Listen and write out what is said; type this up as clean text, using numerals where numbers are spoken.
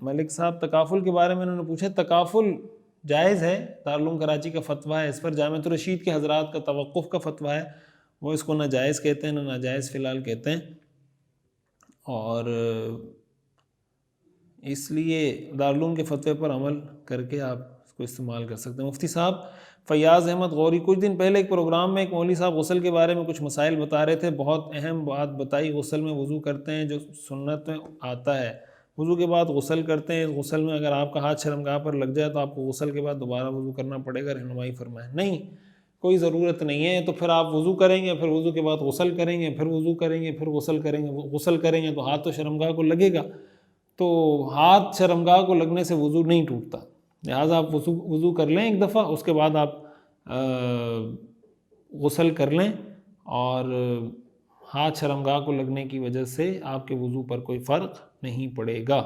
मलिक साहब तकाफुल के बारे में उन्होंने पूछा। तकाफुल जायज़ है, दारुल उलूम कराची का फतवा है इस पर। जामिअतुर रशीद के हज़रात का तवक्कुफ़ का फतवा है, वो इसको ना जायज़ कहते हैं ना नाजायज़ फ़िलहाल कहते हैं, और इसलिए दारुल उलूम के फतवे पर अमल करके आप इसको इस्तेमाल कर सकते हैं। मुफ्ती साहब फ़याज़ अहमद गौरी, कुछ दिन पहले एक प्रोग्राम में एक मौलवी साहब गुस्ल के बारे में कुछ मसाइल बता रहे थे, बहुत अहम बात बताई। गुस्ल में वज़ू करते हैं जो सुन्नत में आता है, वज़ू के बाद गुस्ल करते हैं, गुस्ल में अगर आपका हाथ शर्मगाह पर लग जाए तो आपको गुस्ल के बाद दोबारा वज़ू करना पड़ेगा, रहनुमाई फरमाएं। नहीं, कोई ज़रूरत नहीं है। तो फिर आप वज़ू करेंगे, फिर वज़ू के बाद गुस्ल करेंगे, फिर वज़ू करेंगे, फिर गुस्ल करेंगे। गुस्ल करेंगे तो हाथ तो शर्मगाह को लगेगा, तो हाथ शर्मगाह को लगने से वज़ू नहीं टूटता। लिहाजा आप वज़ू कर लें एक दफ़ा, उसके बाद आप गुस्ल कर लें, और हाथ शर्मगाह को लगने की वजह से आपके वज़ू पर कोई फ़र्क नहीं पड़ेगा।